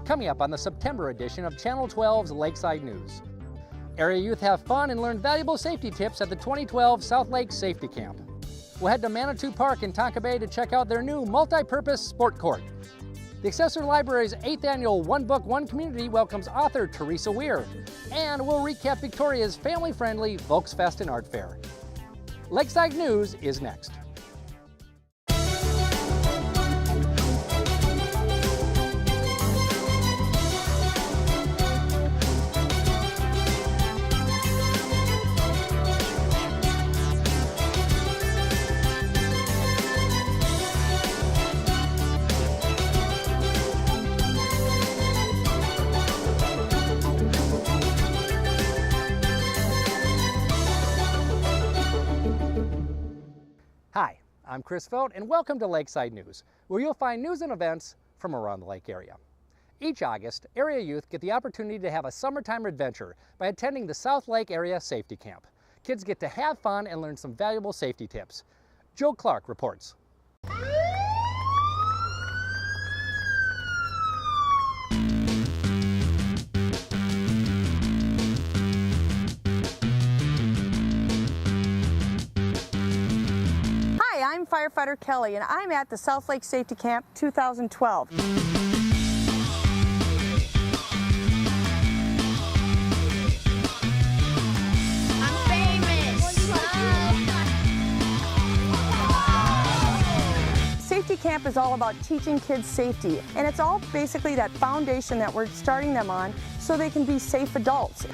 coming up on the September edition of Channel 12's Lakeside News. Area youth have fun and learn valuable safety tips at the 2012 South Lake Safety Camp. We'll head to Manitou Park in Tonka Bay to check out their new multi-purpose sport court. The Excelsior Library's 8th annual One Book, One Community welcomes author Theresa Weir. And we'll recap Victoria's family-friendly Volksfest and Art Fair. Lakeside News is next. Hi, I'm Chris Vogt, and welcome to Lakeside News, where you'll find news and events from around the lake area. Each August, area youth get the opportunity to have a summertime adventure by attending the South Lake Area Safety Camp. Kids get to have fun and learn some valuable safety tips. Joe Clark reports. I'm Firefighter Kelly, and I'm at the South Lake Safety Camp 2012. I'm famous! Safety Camp is all about teaching kids safety, and it's all basically that foundation that we're starting them on so they can be safe adults.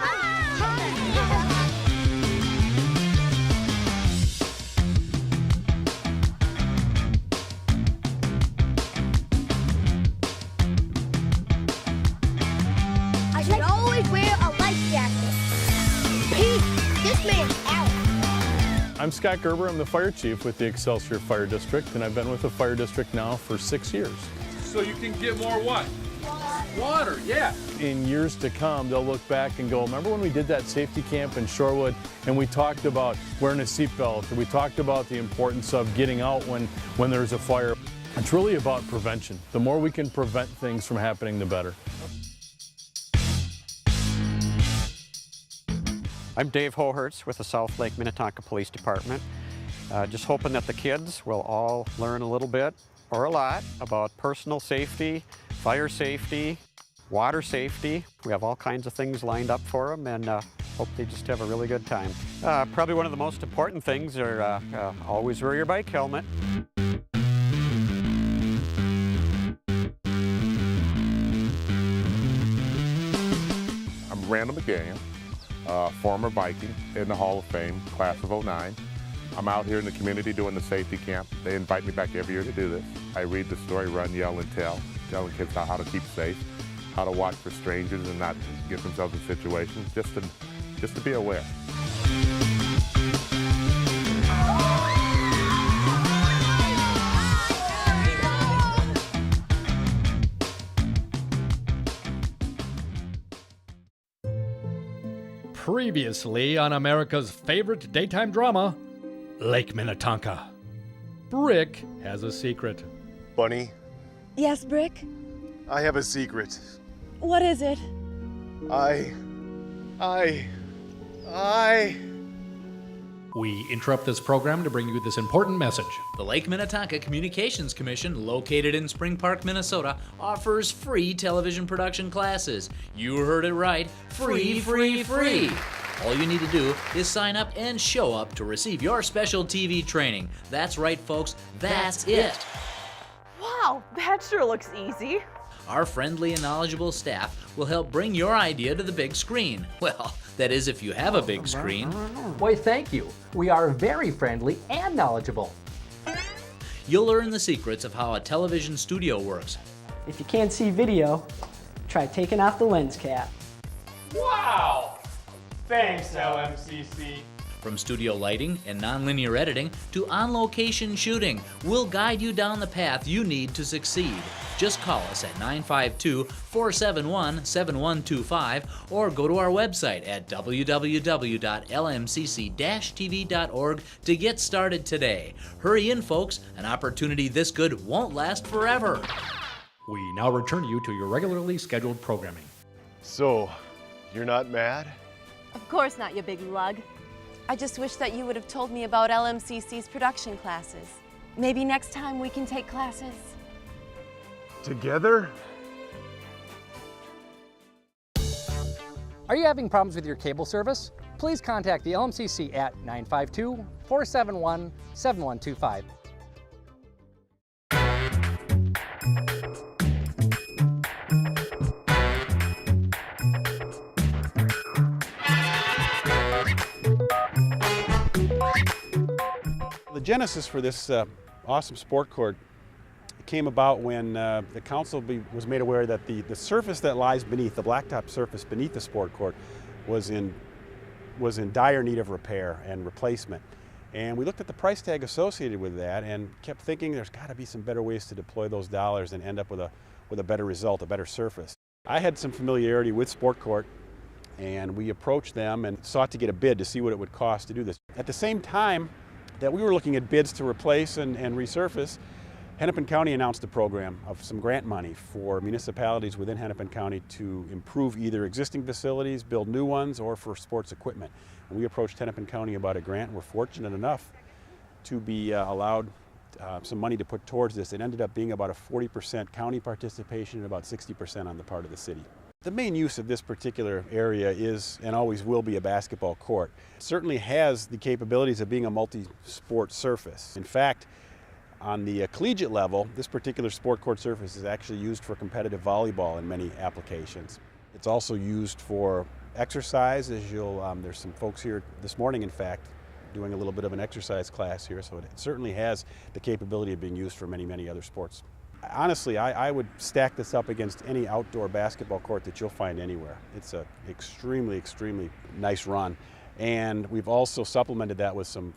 I'm Scott Gerber. I'm the fire chief with the Excelsior Fire District, and I've been with the fire district now for 6 years. So you can get more what? Water, yeah. In years to come, they'll look back and go, remember when we did that safety camp in Shorewood and we talked about wearing a seatbelt, and we talked about the importance of getting out when there's a fire. It's really about prevention. The more we can prevent things from happening, the better. I'm Dave Hohertz with the South Lake Minnetonka Police Department. Just hoping that the kids will all learn a little bit or a lot about personal safety, fire safety, water safety. We have all kinds of things lined up for them, and hope they just have a really good time. Probably one of the most important things are always wear your bike helmet. I'm Randall McGann. Former Viking in the Hall of Fame, class of '09. I'm out here in the community doing the safety camp. They invite me back every year to do this. I read the story, run, yell, and tell, telling kids how to keep safe, how to watch for strangers and not get themselves in situations, just to be aware. Previously on America's favorite daytime drama, Lake Minnetonka. Brick has a secret. Bunny, Yes, Brick? I have a secret. What is it? We interrupt this program to bring you this important message. The Lake Minnetonka Communications Commission, located in Spring Park, Minnesota, offers free television production classes. You heard it right. Free, free, free. All you need to do is sign up and show up to receive your special TV training. That's right, folks. That's it. Wow, that sure looks easy. Our friendly and knowledgeable staff will help bring your idea to the big screen. Well, that is if you have a big screen. Why, thank you. We are very friendly and knowledgeable. You'll learn the secrets of how a television studio works. If you can't see video, try taking off the lens cap. Wow! Thanks, LMCC. From studio lighting and nonlinear editing to on-location shooting, we'll guide you down the path you need to succeed. Just call us at 952-471-7125 or go to our website at www.lmcc-tv.org to get started today. Hurry in, folks. An opportunity this good won't last forever. We now return you to your regularly scheduled programming. So, you're not mad? Of course not, you big lug. I just wish that you would have told me about LMCC's production classes. Maybe next time we can take classes. Together? Are you having problems with your cable service? Please contact the LMCC at 952-471-7125. The genesis for this awesome sport court came about when the council was made aware that the surface that lies beneath, the blacktop surface beneath the sport court, was in dire need of repair and replacement. And we looked at the price tag associated with that and kept thinking there's got to be some better ways to deploy those dollars and end up with a better result, a better surface. I had some familiarity with sport court, and we approached them and sought to get a bid to see what it would cost to do this. At the same time that we were looking at bids to replace and resurface, Hennepin County announced a program of some grant money for municipalities within Hennepin County to improve either existing facilities, build new ones, or for sports equipment. And we approached Hennepin County about a grant. We're fortunate enough to be allowed some money to put towards this. It ended up being about a 40% county participation and about 60% on the part of the city. The main use of this particular area is and always will be a basketball court. It certainly has the capabilities of being a multi-sport surface. In fact, on the collegiate level, this particular sport court surface is actually used for competitive volleyball in many applications. It's also used for exercise, as there's some folks here this morning, in fact, doing a little bit of an exercise class here, so it certainly has the capability of being used for many, many other sports. Honestly, I would stack this up against any outdoor basketball court that you'll find anywhere. It's an extremely, extremely nice run. And we've also supplemented that with some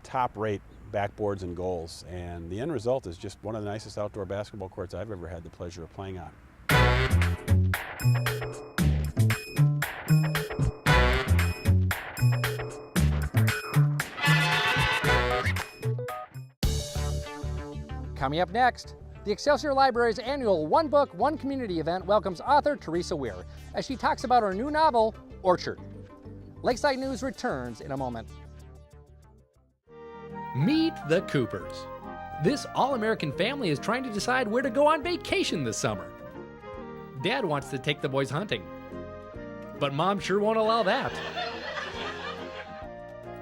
top-rate backboards and goals. And the end result is just one of the nicest outdoor basketball courts I've ever had the pleasure of playing on. Coming up next, the Excelsior Library's annual One Book, One Community event welcomes author Theresa Weir as she talks about her new novel, Orchard. Lakeside News returns in a moment. Meet the Coopers. This all-American family is trying to decide where to go on vacation this summer. Dad wants to take the boys hunting, but Mom sure won't allow that.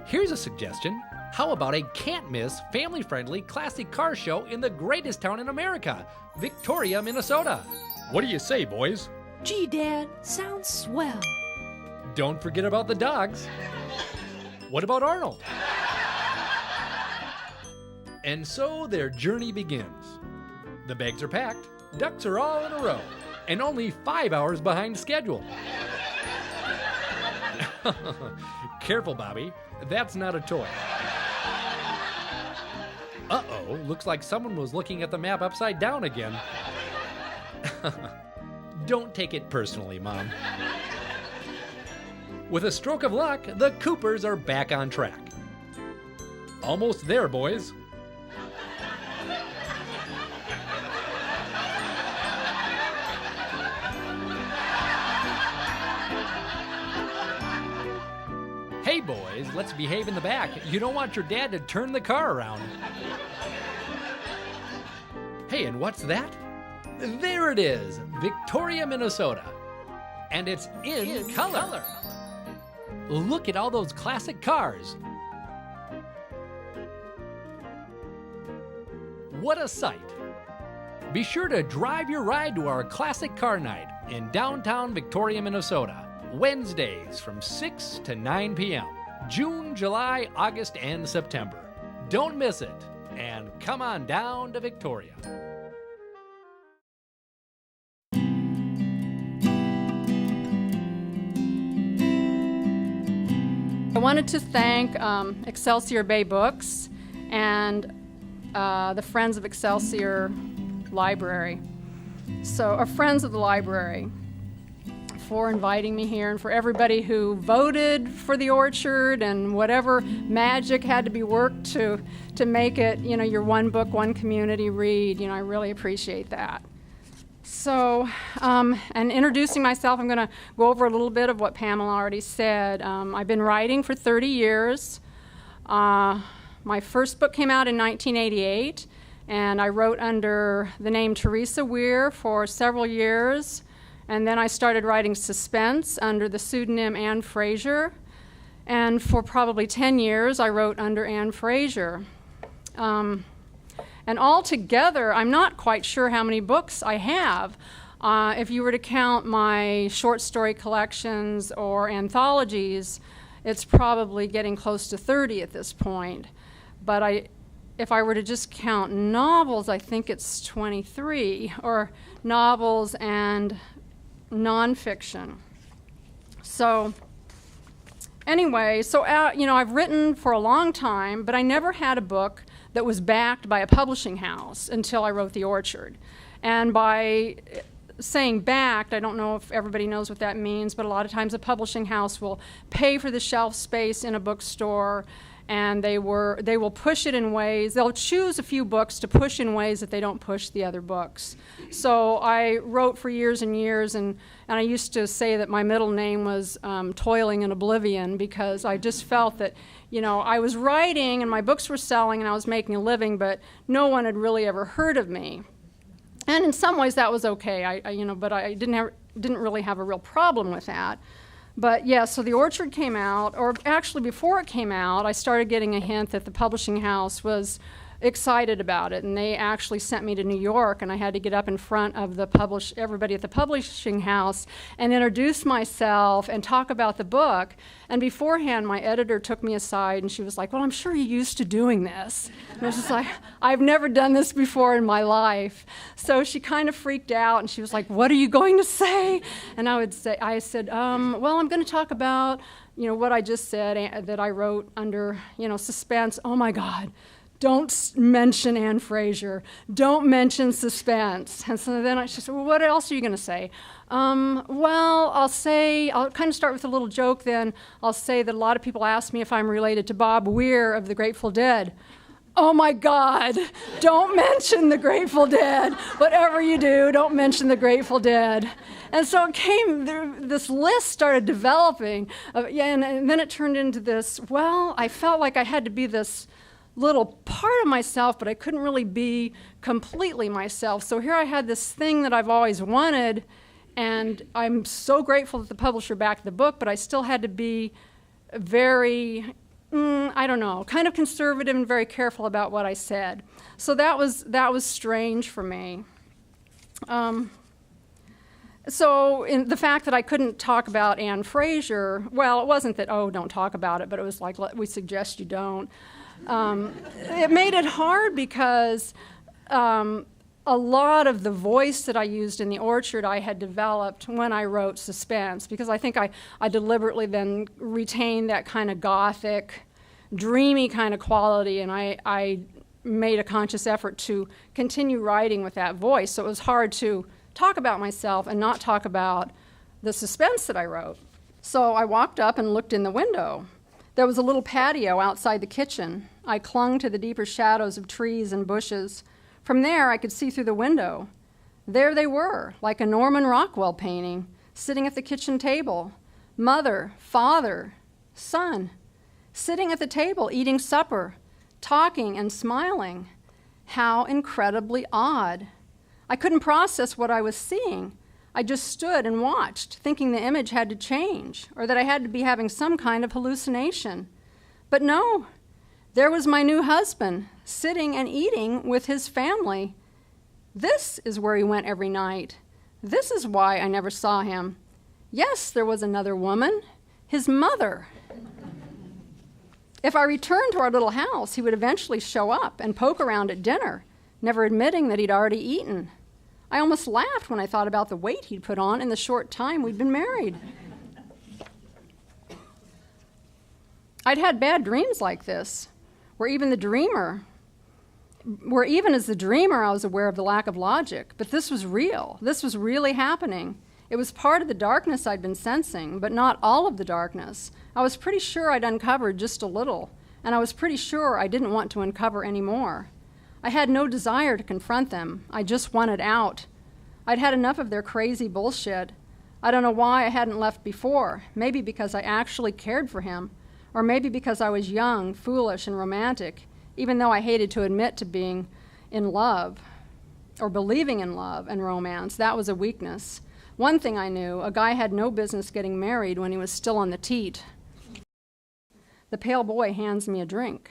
Here's a suggestion. How about a can't-miss, family-friendly, classic car show in the greatest town in America, Victoria, Minnesota? What do you say, boys? Gee, Dad, sounds swell. Don't forget about the dogs. What about Arnold? And so their journey begins. The bags are packed, ducks are all in a row, and only 5 hours behind schedule. Careful, Bobby, that's not a toy. Uh-oh, looks like someone was looking at the map upside down again. Don't take it personally, Mom. With a stroke of luck, the Coopers are back on track. Almost there, boys. Hey boys, let's behave in the back. You don't want your dad to turn the car around. Hey, and what's that? There it is, Victoria, Minnesota. And it's in color. Look at all those classic cars. What a sight. Be sure to drive your ride to our classic car night in downtown Victoria, Minnesota. Wednesdays from 6 to 9 p.m. June, July, August, and September. Don't miss it, and come on down to Victoria. I wanted to thank Excelsior Bay Books and the Friends of Excelsior Library. So, Friends of the Library, for inviting me here, and for everybody who voted for the Orchard and whatever magic had to be worked to make it, your one book, one community read. I really appreciate that. So, and introducing myself, I'm going to go over a little bit of what Pamela already said. I've been writing for 30 years. My first book came out in 1988, and I wrote under the name Theresa Weir for several years. And then I started writing suspense under the pseudonym Anne Fraser. And for probably 10 years, I wrote under Anne Fraser. And altogether, I'm not quite sure how many books I have. If you were to count my short story collections or anthologies, it's probably getting close to 30 at this point. But if I were to just count novels, I think it's 23, or novels and nonfiction. So anyway, you know, I've written for a long time, but I never had a book that was backed by a publishing house until I wrote The Orchard. And by saying backed, I don't know if everybody knows what that means, but a lot of times a publishing house will pay for the shelf space in a bookstore, and they will push it in ways, they'll choose a few books to push in ways that they don't push the other books. So I wrote for years and years, and I used to say that my middle name was Toiling in Oblivion, because I just felt that, you know, I was writing and my books were selling and I was making a living, but no one had really ever heard of me. And in some ways that was okay, but I didn't really have a real problem with that. But yeah, so The Orchard came out, or actually before it came out, I started getting a hint that the publishing house was excited about it, and they actually sent me to New York, and I had to get up in front of everybody at the publishing house and introduce myself and talk about the book. And beforehand, my editor took me aside, and she was like, "Well, I'm sure you're used to doing this." And I was just like, "I've never done this before in my life." So she kind of freaked out, and she was like, "What are you going to say?" And I said, "Well, I'm going to talk about, you know, what I just said, that I wrote under, you know, suspense." "Oh my God. Don't mention Anne Fraser. Don't mention suspense." And so then she said, "Well, what else are you going to say?" Well, I'll kind of start with a little joke then. I'll say that a lot of people ask me if I'm related to Bob Weir of the Grateful Dead. "Oh my God, don't mention the Grateful Dead. Whatever you do, don't mention the Grateful Dead." And so this list started developing, and then it turned into this, well, I felt like I had to be this little part of myself, but I couldn't really be completely myself. So here I had this thing that I've always wanted, and I'm so grateful that the publisher backed the book, but I still had to be very, I don't know, kind of conservative and very careful about what I said. So that was strange for me. So in the fact that I couldn't talk about Anne Fraser, well, it wasn't that, oh, don't talk about it, but it was like, we suggest you don't. It made it hard because a lot of the voice that I used in The Orchard I had developed when I wrote suspense, because I think I deliberately then retained that kind of gothic, dreamy kind of quality, and I made a conscious effort to continue writing with that voice. So it was hard to talk about myself and not talk about the suspense that I wrote. So I walked up and looked in the window. There was a little patio outside the kitchen. I clung to the deeper shadows of trees and bushes. From there, I could see through the window. There they were, like a Norman Rockwell painting, sitting at the kitchen table. Mother, father, son, sitting at the table, eating supper, talking and smiling. How incredibly odd. I couldn't process what I was seeing. I just stood and watched, thinking the image had to change, or that I had to be having some kind of hallucination. But no, there was my new husband, sitting and eating with his family. This is where he went every night. This is why I never saw him. Yes, there was another woman, his mother. If I returned to our little house, he would eventually show up and poke around at dinner, never admitting that he'd already eaten. I almost laughed when I thought about the weight he'd put on in the short time we'd been married. I'd had bad dreams like this, where even as the dreamer, I was aware of the lack of logic. But this was real. This was really happening. It was part of the darkness I'd been sensing, but not all of the darkness. I was pretty sure I'd uncovered just a little, and I was pretty sure I didn't want to uncover any more. I had no desire to confront them. I just wanted out. I'd had enough of their crazy bullshit. I don't know why I hadn't left before. Maybe because I actually cared for him, or maybe because I was young, foolish, and romantic, even though I hated to admit to being in love or believing in love and romance. That was a weakness. One thing I knew, a guy had no business getting married when he was still on the teat. The pale boy hands me a drink.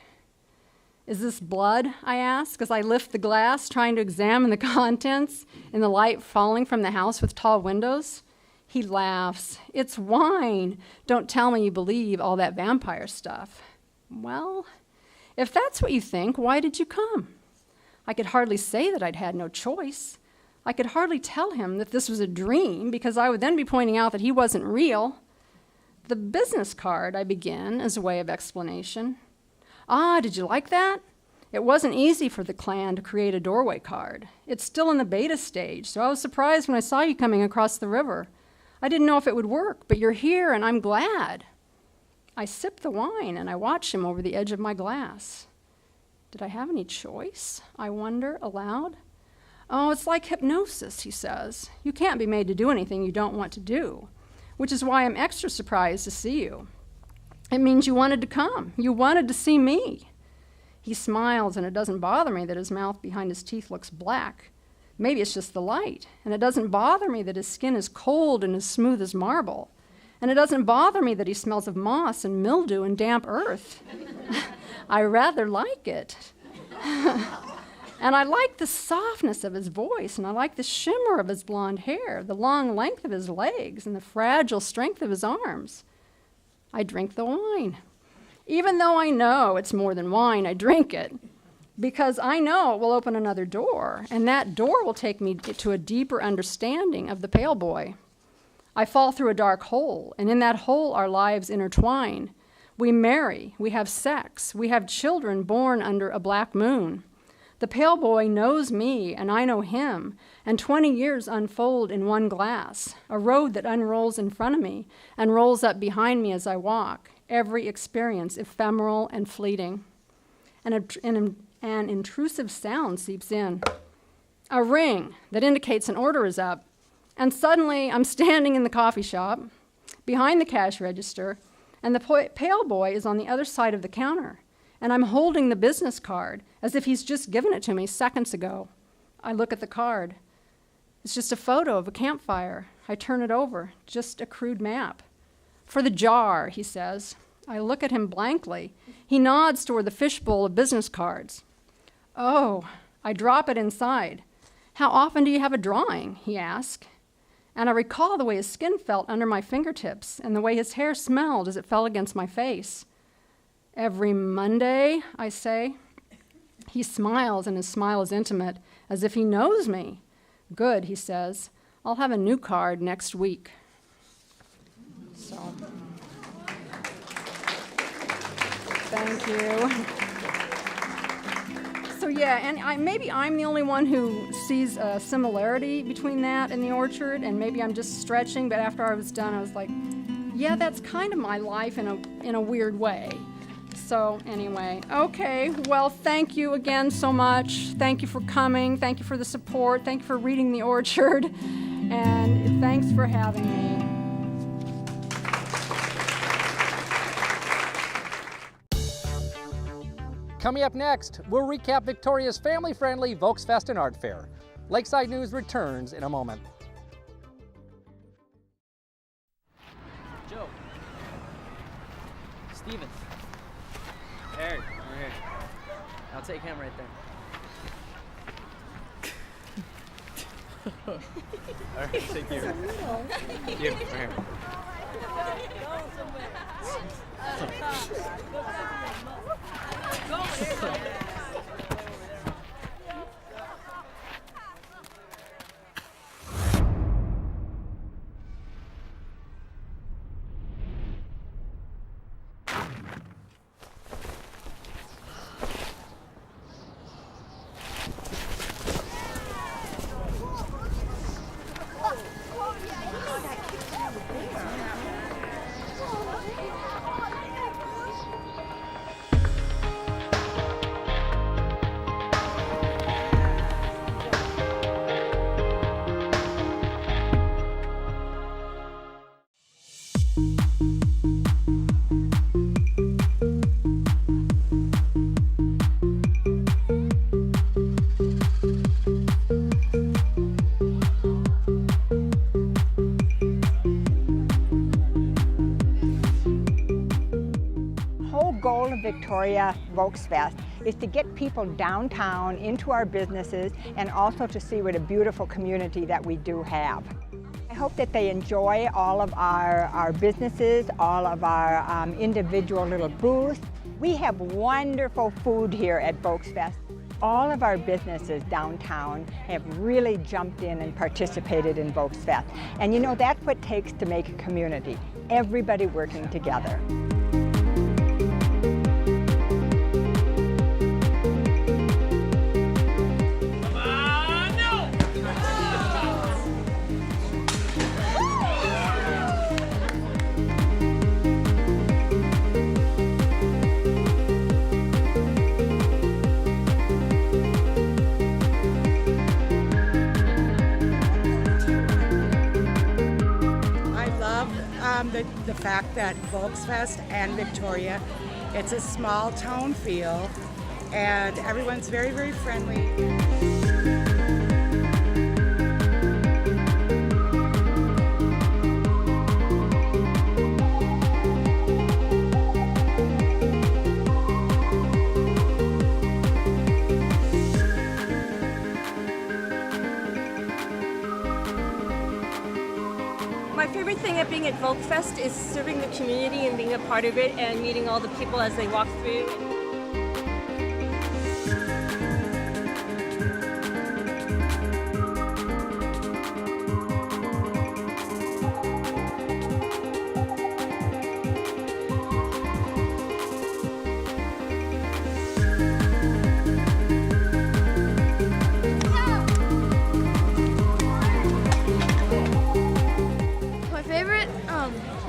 Is this blood? I ask as I lift the glass, trying to examine the contents in the light falling from the house with tall windows. He laughs. It's wine. Don't tell me you believe all that vampire stuff. Well, if that's what you think, why did you come? I could hardly say that I'd had no choice. I could hardly tell him that this was a dream, because I would then be pointing out that he wasn't real. The business card, I begin, as a way of explanation. Ah, did you like that? It wasn't easy for the clan to create a doorway card. It's still in the beta stage, so I was surprised when I saw you coming across the river. I didn't know if it would work, but you're here and I'm glad. I sip the wine and I watch him over the edge of my glass. Did I have any choice? I wonder aloud. Oh, it's like hypnosis, he says. You can't be made to do anything you don't want to do, which is why I'm extra surprised to see you. It means you wanted to come. You wanted to see me. He smiles, and it doesn't bother me that his mouth behind his teeth looks black. Maybe it's just the light. And it doesn't bother me that his skin is cold and as smooth as marble. And it doesn't bother me that he smells of moss and mildew and damp earth. I rather like it. And I like the softness of his voice, and I like the shimmer of his blonde hair, the long length of his legs, and the fragile strength of his arms. I drink the wine. Even though I know it's more than wine, I drink it because I know it will open another door, and that door will take me to a deeper understanding of the pale boy. I fall through a dark hole, and in that hole our lives intertwine. We marry, we have sex, we have children born under a black moon. The pale boy knows me, and I know him, and 20 years unfold in one glass, a road that unrolls in front of me and rolls up behind me as I walk, every experience ephemeral and fleeting. An intrusive sound seeps in, a ring that indicates an order is up, and suddenly I'm standing in the coffee shop, behind the cash register, and the pale boy is on the other side of the counter. And I'm holding the business card as if he's just given it to me seconds ago. I look at the card. It's just a photo of a campfire. I turn it over, just a crude map. For the jar, he says. I look at him blankly. He nods toward the fishbowl of business cards. Oh, I drop it inside. How often do you have a drawing? He asks. And I recall the way his skin felt under my fingertips and the way his hair smelled as it fell against my face. Every Monday, I say. He smiles, and his smile is intimate, as if he knows me. Good, he says. I'll have a new card next week. So, thank you. So yeah, and maybe I'm the only one who sees a similarity between that and the orchard, and maybe I'm just stretching, but after I was done, I was like, yeah, that's kind of my life in a weird way. So anyway, okay, well, thank you again so much. Thank you for coming. Thank you for the support. Thank you for reading The Orchard. And thanks for having me. Coming up next, we'll recap Victoria's family-friendly Volksfest and Art Fair. Lakeside News returns in a moment. Joe. Stevens. Aaron, over here. I'll take him right there. All right, take you. You, over here. Victoria Volksfest is to get people downtown into our businesses and also to see what a beautiful community that we do have. I hope that they enjoy all of our businesses, all of our individual little booths. We have wonderful food here at Volksfest. All of our businesses downtown have really jumped in and participated in Volksfest. And you know, that's what it takes to make a community. Everybody working together. The fact that Volksfest and Victoria, it's a small town feel, and everyone's very, very friendly. My favorite thing at being at Volksfest is serving the community and being a part of it and meeting all the people as they walk through.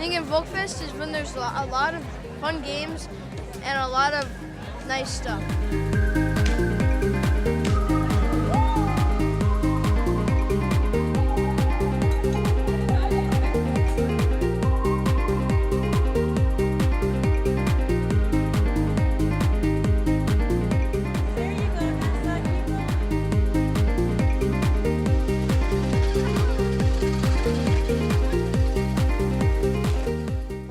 thing in Volksfest is when there's a lot of fun games and a lot of nice stuff.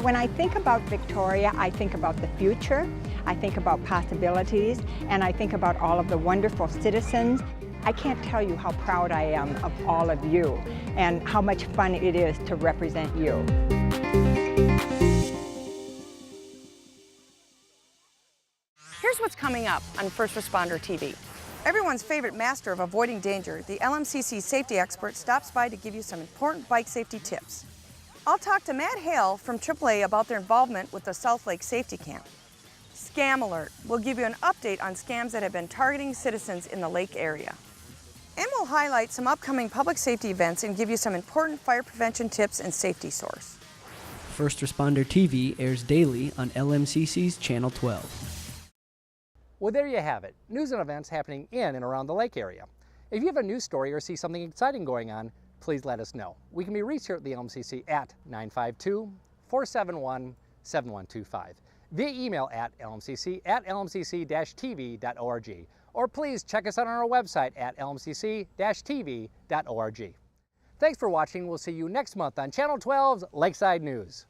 When I think about Victoria, I think about the future, I think about possibilities, and I think about all of the wonderful citizens. I can't tell you how proud I am of all of you and how much fun it is to represent you. Here's what's coming up on First Responder TV. Everyone's favorite master of avoiding danger, the LMCC safety expert stops by to give you some important bike safety tips. I'll talk to Matt Hale from AAA about their involvement with the South Lake Safety Camp. Scam Alert will give you an update on scams that have been targeting citizens in the lake area. And we'll highlight some upcoming public safety events and give you some important fire prevention tips and safety source. First Responder TV airs daily on LMCC's Channel 12. Well, there you have it. News and events happening in and around the lake area. If you have a news story or see something exciting going on, please let us know. We can be reached here at the LMCC at 952-471-7125, via email at lmcc@lmcc-tv.org, or please check us out on our website at lmcc-tv.org. Thanks for watching. We'll see you next month on Channel 12's Lakeside News.